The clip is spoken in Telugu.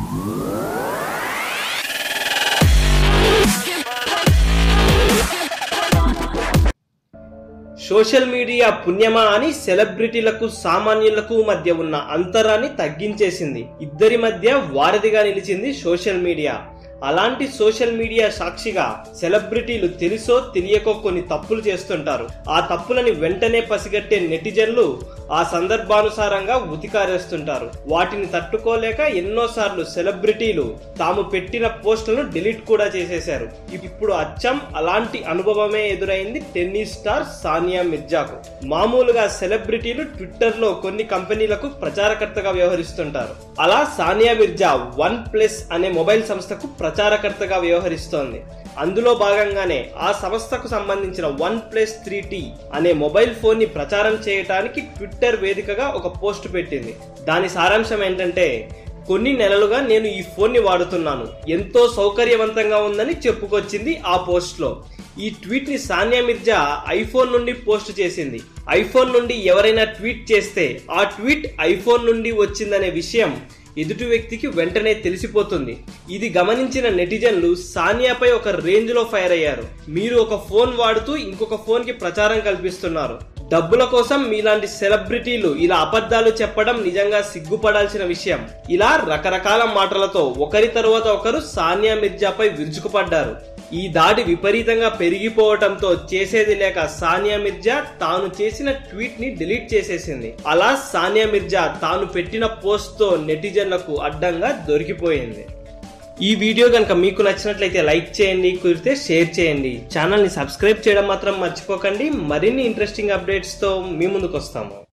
సోషల్ మీడియా పుణ్యమా అని సెలబ్రిటీలకు సామాన్యులకు మధ్య ఉన్న అంతరాన్ని తగ్గించేసింది. ఇద్దరి మధ్య వారధిగా నిలిచింది సోషల్ మీడియా. అలాంటి సోషల్ మీడియా సాక్షిగా సెలబ్రిటీలు తెలుసో తెలియకో కొన్ని తప్పులు చేస్తుంటారు. ఆ తప్పులని వెంటనే పసిగట్టే నెటిజన్లు ఆ సందర్భానుసారంగా ఉతికారేస్తుంటారు. వాటిని తట్టుకోలేక ఎన్నోసార్లు సెలబ్రిటీలు తాము పెట్టిన పోస్టులను డిలీట్ కూడా చేసేశారు. ఇప్పుడు అచ్చం అలాంటి అనుభవమే ఎదురైంది టెన్నిస్ స్టార్ సానియా మిర్జాకు. మామూలుగా సెలబ్రిటీలు ట్విట్టర్ లో కొన్ని కంపెనీలకు ప్రచారకర్తగా వ్యవహరిస్తుంటారు. అలా సానియా మిర్జా OnePlus అనే మొబైల్ సంస్థకు ప్రచారకర్తగా వ్యవహరిస్తోంది. అందులో భాగంగానే ఆ సంస్థకు సంబంధించిన OnePlus 3T అనే మొబైల్ ఫోన్ ని ప్రచారం చేయడానికి ట్విట్టర్ వేదికగా ఒక పోస్ట్ పెట్టింది. దాని సారాంశం ఏంటంటే, కొన్ని నెలలుగా నేను ఈ ఫోన్ ని వాడుతున్నాను, ఎంతో సౌకర్యవంతంగా ఉందని చెప్పుకొచ్చింది ఆ పోస్ట్ లో. ఈ ట్వీట్ ని సానియా మిర్జా ఐఫోన్ నుండి పోస్ట్ చేసింది. ఐఫోన్ నుండి ఎవరైనా ట్వీట్ చేస్తే ఆ ట్వీట్ ఐఫోన్ నుండి వచ్చిందనే విషయం ఎదుటి వ్యక్తికి వెంటనే తెలిసిపోతుంది. ఇది గమనించిన నెటిజన్లు సానియాపై ఒక రేంజ్ లో ఫైర్ అయ్యారు. మీరు ఒక ఫోన్ వాడుతూ ఇంకొక ఫోన్ కి ప్రచారం కల్పిస్తున్నారు. డబ్బుల కోసం మీలాంటి సెలబ్రిటీలు ఇలా అబద్ధాలు చెప్పడం నిజంగా సిగ్గుపడాల్సిన విషయం. ఇలా రకరకాల మాటలతో ఒకరి తరువాత ఒకరు సానియా మిర్జాపై విరుచుకుపడ్డారు. ఈ దాడి విపరీతంగా పెరిగిపోవడంతో చేసేది లేక సానియా మిర్జా తాను చేసిన ట్వీట్ ని డిలీట్ చేసేసింది. అలా సానియా మిర్జా తాను పెట్టిన పోస్ట్ తో నెటిజన్లకు అడ్డంగా దొరికిపోయింది. ఈ వీడియో కనుక మీకు నచ్చినట్లయితే లైక్ చేయండి, కుదిరితే షేర్ చేయండి. ఛానల్ ని సబ్స్క్రైబ్ చేయడం మాత్రం మర్చిపోకండి. మరిన్ని ఇంట్రెస్టింగ్ అప్డేట్స్ తో మీ ముందుకు వస్తాము.